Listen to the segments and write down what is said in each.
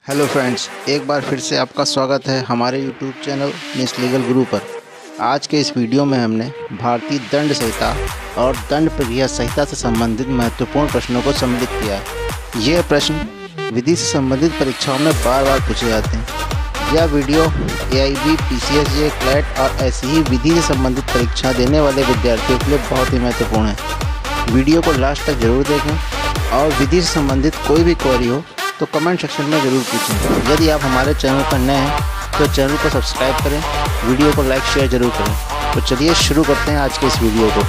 Hello friends, एक बार फिर से आपका स्वागत है हमारे यूट्यूब चैनल मिस लीगल गुरु पर। आज के इस वीडियो में हमने भारतीय दंड संहिता और दंड प्रक्रिया संहिता से संबंधित महत्वपूर्ण प्रश्नों को सम्मिलित किया है। ये प्रश्न विधि से संबंधित परीक्षाओं में बार बार पूछे जाते हैं। यह वीडियो AIB, PCSJ, CLAT और ऐसी ही विधि से संबंधित परीक्षा देने वाले विद्यार्थियों के लिए बहुत ही महत्वपूर्ण है। वीडियो को लास्ट तक जरूर देखें और विधि से संबंधित कोई भी क्वेरी हो तो कमेंट सेक्शन में ज़रूर पूछें। यदि आप हमारे चैनल पर नए हैं तो चैनल को सब्सक्राइब करें, वीडियो को लाइक शेयर ज़रूर करें। तो चलिए शुरू करते हैं आज के इस वीडियो को।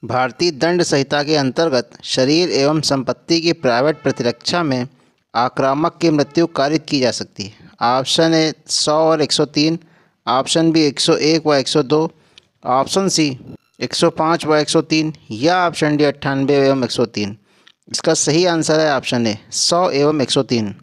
भारतीय दंड संहिता के अंतर्गत शरीर एवं संपत्ति की प्राइवेट प्रतिरक्षा में आक्रामक की मृत्यु कारित की जा सकती है। ऑप्शन ए 100 और 103, ऑप्शन बी 101 व 102, ऑप्शन सी 105 व 103 या ऑप्शन डी 98 एवं 103। इसका सही आंसर है ऑप्शन ए 100 एवं 103।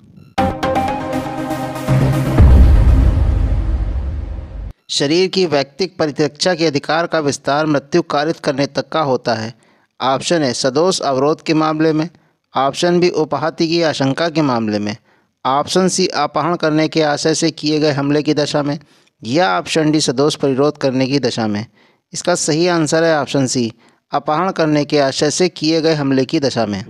शरीर की व्यक्तिक परिरक्षा के अधिकार का विस्तार मृत्यु कारित करने तक का होता है। ऑप्शन ए सदोष अवरोध के मामले में, ऑप्शन बी उपाहति की आशंका के मामले में, ऑप्शन सी अपहरण करने के आशय से किए गए हमले की दशा में या ऑप्शन डी सदोष परिरोध करने की दशा में। इसका सही आंसर है ऑप्शन सी अपहरण करने के आशय से किए गए हमले की दशा में।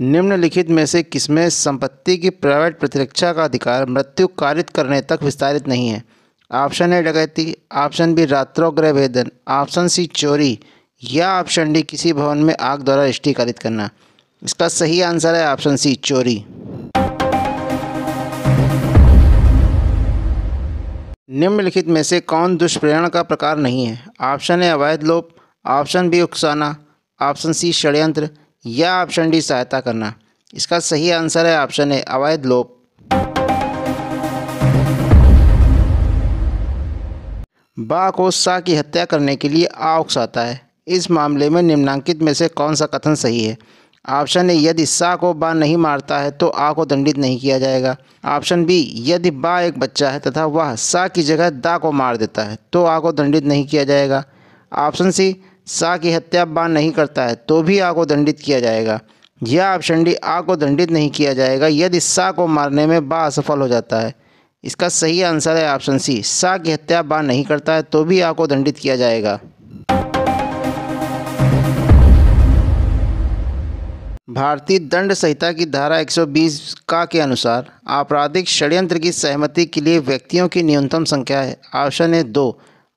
निम्नलिखित में से किसमें संपत्ति की प्राइवेट प्रतिरक्षा का अधिकार मृत्यु कारित करने तक विस्तारित नहीं है? ऑप्शन ए डकैती, ऑप्शन बी रात्रों गृह भेदन, ऑप्शन सी चोरी या ऑप्शन डी किसी भवन में आग द्वारा दृष्टि कारित करना। इसका सही आंसर है ऑप्शन सी चोरी। निम्नलिखित में से कौन दुष्प्रेरण का प्रकार नहीं है? ऑप्शन ए अवैध लोप, ऑप्शन बी उकसाना, ऑप्शन सी षड्यंत्र या ऑप्शन डी सहायता करना। इसका सही आंसर है ऑप्शन ए अवैध लोप। बा को सा की हत्या करने के लिए आ उकसाता है। इस मामले में निम्नांकित में से कौन सा कथन सही है? ऑप्शन ए यदि सा को बा नहीं मारता है तो आ को दंडित नहीं किया जाएगा। ऑप्शन बी यदि बा एक बच्चा है तथा वह सा की जगह दा को मार देता है तो आ को दंडित नहीं किया जाएगा। ऑप्शन सी सा की हत्या बा नहीं करता है तो भी आ को दंडित किया जाएगा। या ऑप्शन डी आ को दंडित नहीं किया जाएगा यदि सा को मारने में बा असफल हो जाता है। इसका सही आंसर है ऑप्शन सी सा की हत्या बा नहीं करता है तो भी आ को दंडित किया जाएगा। भारतीय दंड संहिता की धारा 120 का के अनुसार आपराधिक षड्यंत्र की सहमति के लिए व्यक्तियों की न्यूनतम संख्या है। Option A 2,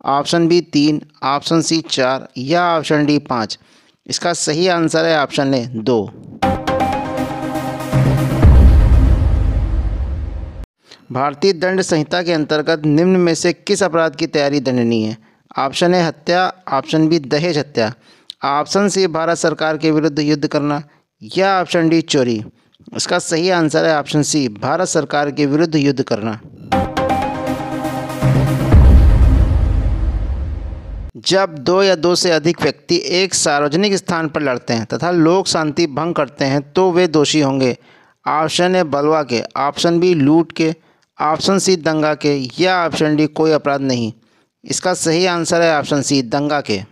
option B 3, option C 4 या ऑप्शन डी 5। इसका सही आंसर है ऑप्शन ए 2। भारतीय दंड संहिता के अंतर्गत निम्न में से किस अपराध की तैयारी दंडनीय है? ऑप्शन ए हत्या, ऑप्शन बी दहेज हत्या, ऑप्शन सी भारत सरकार के विरुद्ध युद्ध करना या ऑप्शन डी चोरी। इसका सही आंसर है ऑप्शन सी भारत सरकार के विरुद्ध युद्ध करना। जब दो या दो से अधिक व्यक्ति एक सार्वजनिक स्थान पर लड़ते हैं तथा लोक शांति भंग करते हैं तो वे दोषी होंगे। ऑप्शन ए बलवा के, ऑप्शन बी लूट के, ऑप्शन सी दंगा के या ऑप्शन डी कोई अपराध नहीं। इसका सही आंसर है ऑप्शन सी दंगा के।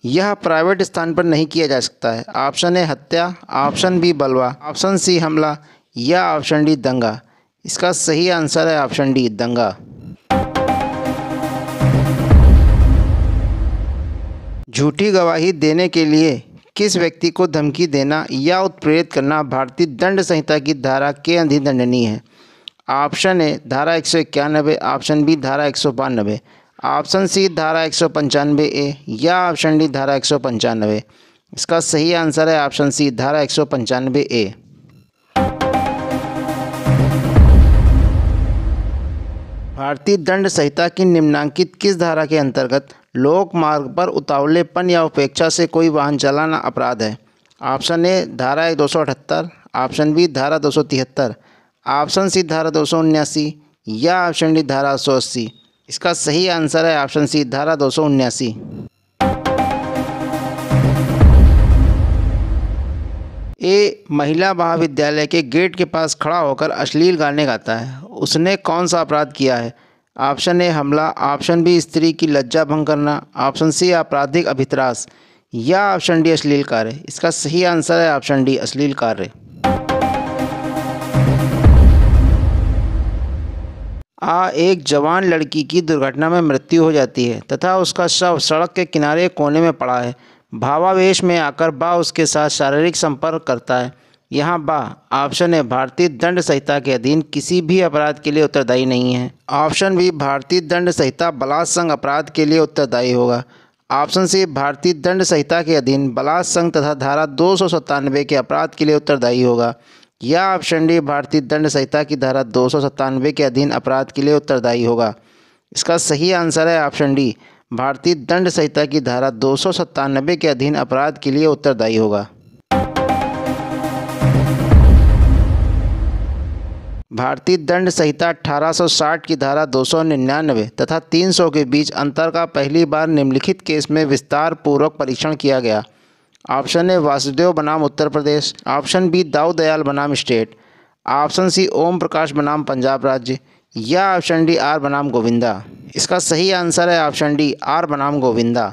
यह प्राइवेट स्थान पर नहीं किया जा सकता है। ऑप्शन ए हत्या, ऑप्शन बी बलवा, ऑप्शन सी हमला या ऑप्शन डी दंगा। इसका सही आंसर है ऑप्शन डी दंगा। झूठी गवाही देने के लिए किस व्यक्ति को धमकी देना या उत्प्रेरित करना भारतीय दंड संहिता की धारा के अधीन दंडनीय है? ऑप्शन ए धारा 191, ऑप्शन बी धारा 192, ऑप्शन सी धारा 195A या ऑप्शन डी धारा 195। इसका सही आंसर है ऑप्शन सी धारा 195A। भारतीय दंड संहिता की निम्नांकित किस धारा के अंतर्गत लोक मार्ग पर उतावलेपन या उपेक्षा से कोई वाहन चलाना अपराध है? ऑप्शन ए धारा 278, ऑप्शन बी धारा 273, ऑप्शन सी धारा 279 या ऑप्शन डी धारा 180। इसका सही आंसर है ऑप्शन सी धारा 279। ए महिला महाविद्यालय के गेट के पास खड़ा होकर अश्लील गाने गाता है, उसने कौन सा अपराध किया है? ऑप्शन ए हमला, ऑप्शन बी स्त्री की लज्जा भंग करना, ऑप्शन सी आपराधिक अभित्रास या ऑप्शन डी अश्लील कार्य। इसका सही आंसर है ऑप्शन डी अश्लील कार्य। एक जवान लड़की की दुर्घटना में मृत्यु हो जाती है तथा उसका शव सड़क के किनारे कोने में पड़ा है। भावावेश में आकर बा उसके साथ शारीरिक संपर्क करता है। यहाँ बा ऑप्शन ए भारतीय दंड संहिता के अधीन किसी भी अपराध के लिए उत्तरदायी नहीं है। ऑप्शन बी भारतीय दंड संहिता बलात्संग अपराध के लिए उत्तरदायी होगा। ऑप्शन सी भारतीय दंड संहिता के अधीन बलात्संग तथा धारा 297 के अपराध के लिए उत्तरदायी होगा। या ऑप्शन डी भारतीय दंड संहिता की धारा 297 के अधीन अपराध के लिए उत्तरदायी होगा। इसका सही आंसर है ऑप्शन डी भारतीय दंड संहिता की धारा 297 के अधीन अपराध के लिए उत्तरदायी होगा। भारतीय दंड संहिता 1860 की धारा 299 तथा 300 के बीच अंतर का पहली बार निम्नलिखित केस में विस्तार पूर्वक परीक्षण किया गया। ऑप्शन ए वासुदेव बनाम उत्तर प्रदेश, ऑप्शन बी दाऊ दयाल बनाम state, option C Om Prakash बनाम पंजाब राज्य या ऑप्शन डी आर बनाम गोविंदा। इसका सही आंसर है ऑप्शन डी आर बनाम गोविंदा।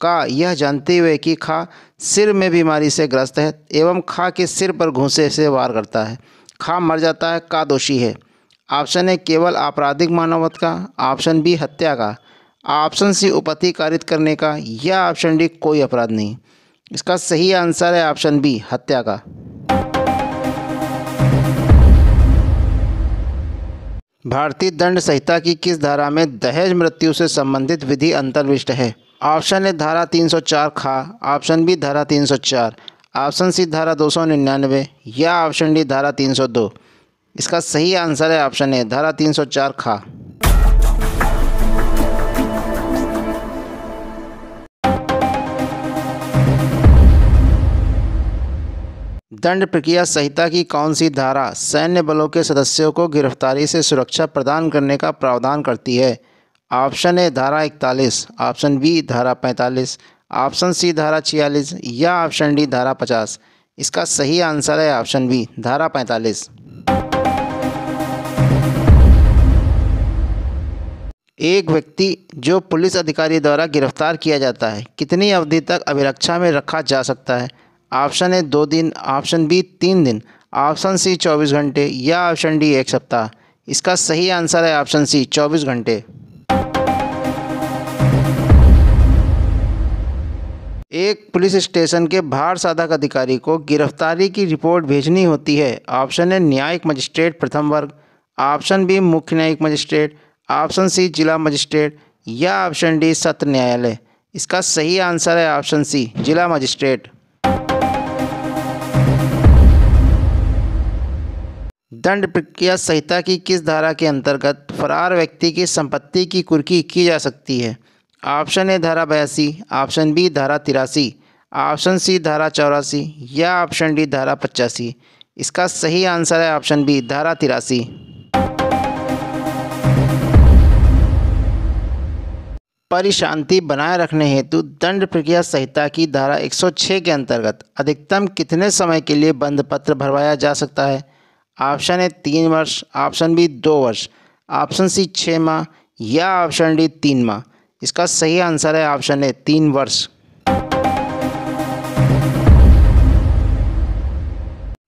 का यह जानते हुए कि खा सिर में बीमारी से ग्रस्त है एवं खा के सिर पर घूंसे से वार करता है, खा मर जाता है, का दोषी है? ऑप्शन ए केवल आपराधिक मानववध का, ऑप्शन बी हत्या का, ऑप्शन सी उपपत्ति कारित करने का या ऑप्शन डी कोई अपराध नहीं। इसका सही आंसर है ऑप्शन बी हत्या का। भारतीय दंड संहिता की किस धारा में दहेज मृत्यु से संबंधित विधि अंतर्विष्ट है? ऑप्शन ए धारा 304 खा, ऑप्शन बी धारा 304, ऑप्शन सी धारा 299 या ऑप्शन डी धारा 302। इसका सही आंसर है ऑप्शन ए धारा 304 खा। दंड प्रक्रिया संहिता की कौन सी धारा सैन्य बलों के सदस्यों को गिरफ्तारी से सुरक्षा प्रदान करने का प्रावधान करती है? ऑप्शन ए धारा 41, ऑप्शन बी धारा 45, ऑप्शन सी धारा 46 या ऑप्शन डी धारा 50। इसका सही आंसर है ऑप्शन बी धारा 45। एक व्यक्ति जो पुलिस अधिकारी द्वारा गिरफ्तार किया जाता है कितनी अवधि तक अभिरक्षा में रखा जा सकता है? ऑप्शन ए 2 दिन, ऑप्शन बी 3 दिन, ऑप्शन सी 24 घंटे या ऑप्शन डी 1 सप्ताह। इसका सही आंसर है ऑप्शन सी 24 घंटे। एक पुलिस स्टेशन के भार साधक अधिकारी को गिरफ्तारी की रिपोर्ट भेजनी होती है। ऑप्शन ए न्यायिक मजिस्ट्रेट प्रथम वर्ग, ऑप्शन बी मुख्य न्यायिक मजिस्ट्रेट, ऑप्शन सी जिला मजिस्ट्रेट या ऑप्शन डी सत्र न्यायालय। इसका सही आंसर है ऑप्शन सी जिला मजिस्ट्रेट। दंड प्रक्रिया संहिता की किस धारा के अंतर्गत फरार व्यक्ति की संपत्ति की कुर्की की जा सकती है? ऑप्शन ए धारा 82, ऑप्शन बी धारा 83, ऑप्शन सी धारा 84 या ऑप्शन डी धारा 85। इसका सही आंसर है ऑप्शन बी धारा 83। परिशांति बनाए रखने हेतु दंड प्रक्रिया संहिता की धारा 106 के अंतर्गत अधिकतम कितने समय के लिए बंद पत्र भरवाया जा सकता है? ऑप्शन ए 3 वर्ष, ऑप्शन बी 2 वर्ष, ऑप्शन सी 6 माह या ऑप्शन डी 3 माह। इसका सही आंसर है ऑप्शन ए 3 वर्ष।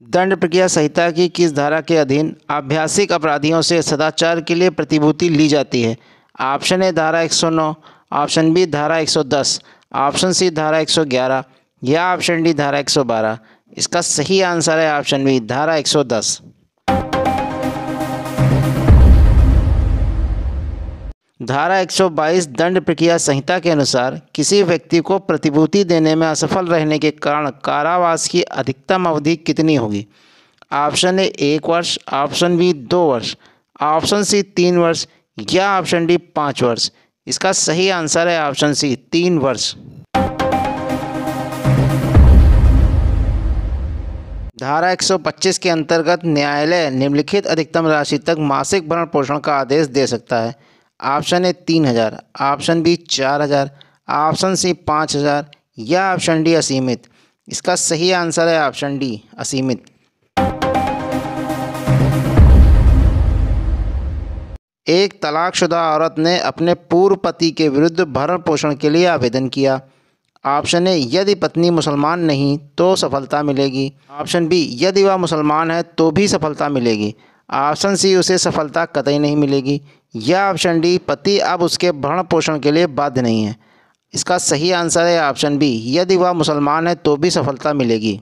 दंड प्रक्रिया संहिता की किस धारा के अधीन आभ्यासिक अपराधियों से सदाचार के लिए प्रतिभूति ली जाती है? ऑप्शन ए धारा 109, ऑप्शन बी धारा 110, ऑप्शन सी धारा 111 या ऑप्शन डी धारा 112। इसका सही आंसर है ऑप्शन बी धारा 110। धारा 122 दंड प्रक्रिया संहिता के अनुसार किसी व्यक्ति को प्रतिभूति देने में असफल रहने के कारण कारावास की अधिकतम अवधि कितनी होगी? ऑप्शन ए 1 वर्ष, ऑप्शन बी 2 वर्ष, ऑप्शन सी 3 वर्ष या ऑप्शन डी 5 वर्ष। इसका सही आंसर है ऑप्शन सी 3 वर्ष। धारा 125 के अंतर्गत न्यायालय निम्नलिखित अधिकतम राशि तक मासिक भरण पोषण का आदेश दे सकता है। Option A 3000, option B 4000, option C 5,000 या ऑप्शन डी असीमित। इसका सही आंसर है ऑप्शन डी असीमित। एक तलाकशुदा औरत ने अपने पूर्व पति के विरुद्ध भरण पोषण के लिए आवेदन किया। ऑप्शन ए, यदि पत्नी मुसलमान नहीं तो सफलता मिलेगी। ऑप्शन बी, यदि वह मुसलमान है तो भी सफलता मिलेगी। ऑप्शन सी, उसे सफलता कतई नहीं मिलेगी। या ऑप्शन डी, पति अब उसके भरण पोषण के लिए बाध्य नहीं है। इसका सही आंसर है ऑप्शन बी, यदि वह मुसलमान है तो भी सफलता मिलेगी।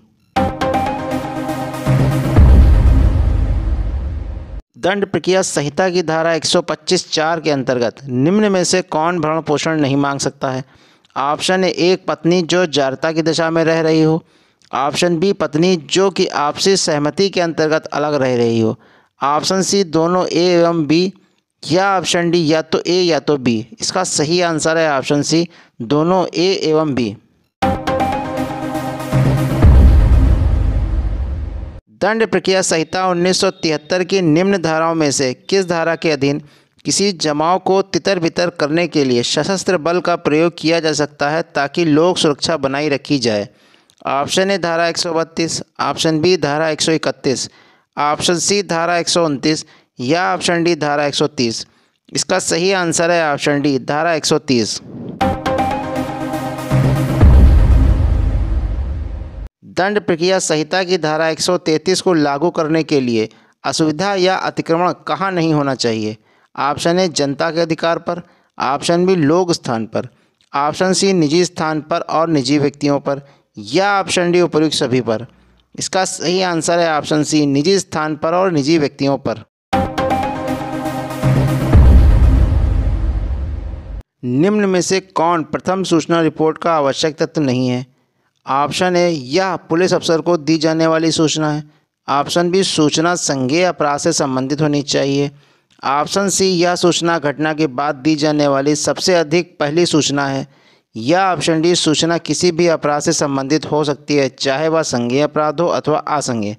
दंड प्रक्रिया संहिता की धारा 125(4) के अंतर्गत निम्न में से कौन भरण पोषण नहीं मांग सकता है? ऑप्शन ए, एक पत्नी जो जारता की दशा में रह रही हो। ऑप्शन बी, पत्नी जो कि आपसी सहमति के अंतर्गत अलग रह रही हो। ऑप्शन सी, दोनों ए एवं बी। या ऑप्शन डी, या तो ए या तो बी। इसका सही आंसर है ऑप्शन सी, दोनों ए एवं बी। दंड प्रक्रिया संहिता 1973 की निम्न धाराओं में से किस धारा के अधीन किसी जमाव को तितर बितर करने के लिए सशस्त्र बल का प्रयोग किया जा सकता है ताकि लोक सुरक्षा बनाई रखी जाए? ऑप्शन ए, धारा 132। ऑप्शन बी, धारा 131। ऑप्शन सी, धारा 129। या ऑप्शन डी, धारा 130। इसका सही आंसर है ऑप्शन डी, धारा 130। दंड प्रक्रिया संहिता की धारा 133 को लागू करने के लिए असुविधा या अतिक्रमण कहाँ नहीं होना चाहिए? ऑप्शन ए, जनता के अधिकार पर। ऑप्शन बी, लोक स्थान पर। ऑप्शन सी, निजी स्थान पर और निजी व्यक्तियों पर। या ऑप्शन डी, उपर्युक्त सभी पर। इसका सही आंसर है ऑप्शन सी, निजी स्थान पर और निजी व्यक्तियों पर। निम्न में से कौन प्रथम सूचना रिपोर्ट का आवश्यक तत्व नहीं है? ऑप्शन ए, यह पुलिस अफसर को दी जाने वाली सूचना है। ऑप्शन बी, सूचना संज्ञेय अपराध से संबंधित होनी चाहिए। ऑप्शन सी, यह सूचना घटना के बाद दी जाने वाली सबसे अधिक पहली सूचना है। या ऑप्शन डी, सूचना किसी भी अपराध से संबंधित हो सकती है, चाहे वह संज्ञेय अपराध हो अथवा असंज्ञेय।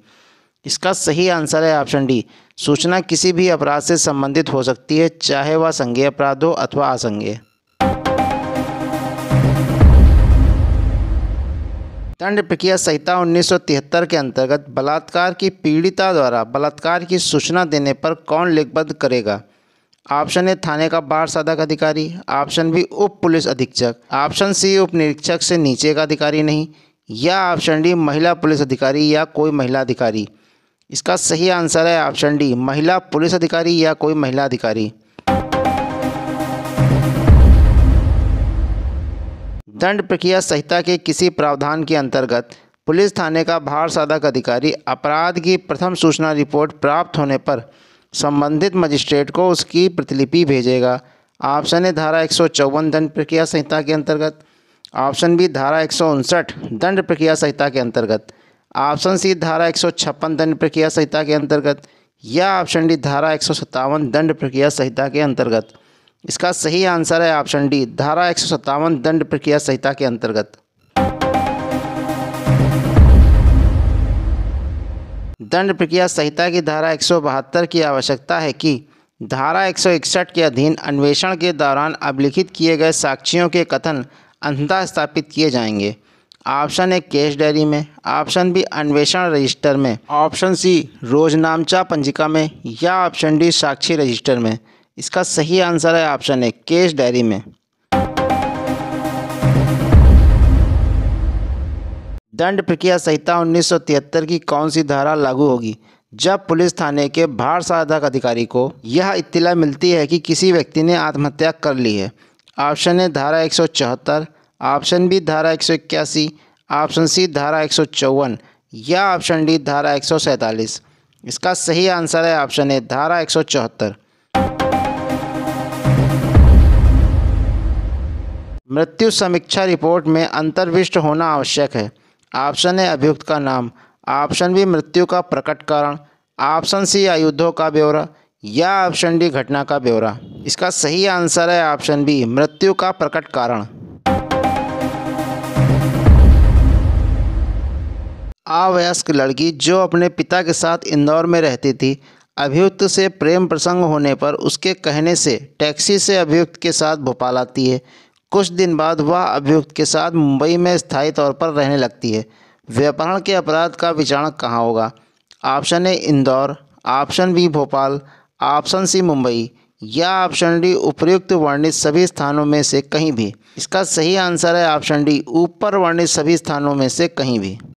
इसका सही आंसर है ऑप्शन डी, सूचना किसी भी अपराध से संबंधित हो सकती है, चाहे वह संज्ञेय अपराध हो अथवा असंज्ञेय। दंड प्रक्रिया संहिता 1973 के अंतर्गत बलात्कार की पीड़िता द्वारा बलात्कार की सूचना देने पर कौन लेखबद्ध करेगा? ऑप्शन ए, थाने का बाढ़ साधक अधिकारी। ऑप्शन बी, उप पुलिस अधीक्षक। ऑप्शन सी, उप निरीक्षक से नीचे का अधिकारी नहीं। या ऑप्शन डी, महिला पुलिस अधिकारी या कोई महिला अधिकारी। इसका सही आंसर है ऑप्शन डी, महिला पुलिस अधिकारी या कोई महिला अधिकारी। दंड प्रक्रिया संहिता के किसी प्रावधान के अंतर्गत पुलिस थाने का भार साधक अधिकारी अपराध की प्रथम सूचना रिपोर्ट प्राप्त होने पर संबंधित मजिस्ट्रेट को उसकी प्रतिलिपि भेजेगा? ऑप्शन ए, धारा 154 दंड प्रक्रिया संहिता के अंतर्गत। ऑप्शन बी, धारा 159 दंड प्रक्रिया संहिता के अंतर्गत। ऑप्शन सी, धारा 156 दंड प्रक्रिया संहिता के अंतर्गत। या ऑप्शन डी, धारा 157 दंड प्रक्रिया संहिता के अंतर्गत। इसका सही आंसर है ऑप्शन डी, धारा 157 दंड प्रक्रिया संहिता के अंतर्गत। दंड प्रक्रिया संहिता की धारा 172 की आवश्यकता है कि धारा 161 के अधीन अन्वेषण के दौरान अभिलिखित किए गए साक्ष्यों के कथन अंततः स्थापित किए जाएंगे। ऑप्शन ए, केस डायरी में। ऑप्शन बी, अन्वेषण रजिस्टर में। ऑप्शन सी, रोजनामचा पंजिका में। या ऑप्शन डी, साक्षी रजिस्टर में। इसका सही आंसर है ऑप्शन ए, केस डायरी में। दंड प्रक्रिया संहिता 1973 की कौन सी धारा लागू होगी जब पुलिस थाने के भार साधक अधिकारी को यह इत्तला मिलती है कि किसी व्यक्ति ने आत्महत्या कर ली है? ऑप्शन ए, धारा 174। ऑप्शन बी, धारा 181। ऑप्शन सी, धारा 154। या ऑप्शन डी, धारा 147। इसका सही आंसर है ऑप्शन ए, धारा 174। मृत्यु समीक्षा रिपोर्ट में अंतर्विष्ट होना आवश्यक है। ऑप्शन ए, अभियुक्त का नाम। ऑप्शन बी, मृत्यु का प्रकट कारण। ऑप्शन सी, आयुधों का ब्यौरा। या ऑप्शन डी, घटना का ब्यौरा। इसका सही आंसर है ऑप्शन बी, मृत्यु का प्रकट कारण। अवयस्क लड़की जो अपने पिता के साथ इंदौर में रहती थी, अभियुक्त से प्रेम प्रसंग होने पर उसके कहने से टैक्सी से अभियुक्त के साथ भोपाल आती है। कुछ दिन बाद वह अभियुक्त के साथ मुंबई में स्थायी तौर पर रहने लगती है। व्यपहरण के अपराध का विचारण कहाँ होगा? Option A Indore, option B Bhopal, option C Mumbai या ऑप्शन डी उपर्युक्त वर्णित सभी स्थानों में से कहीं भी। इसका सही आंसर है ऑप्शन डी, ऊपर वर्णित सभी स्थानों में से कहीं भी।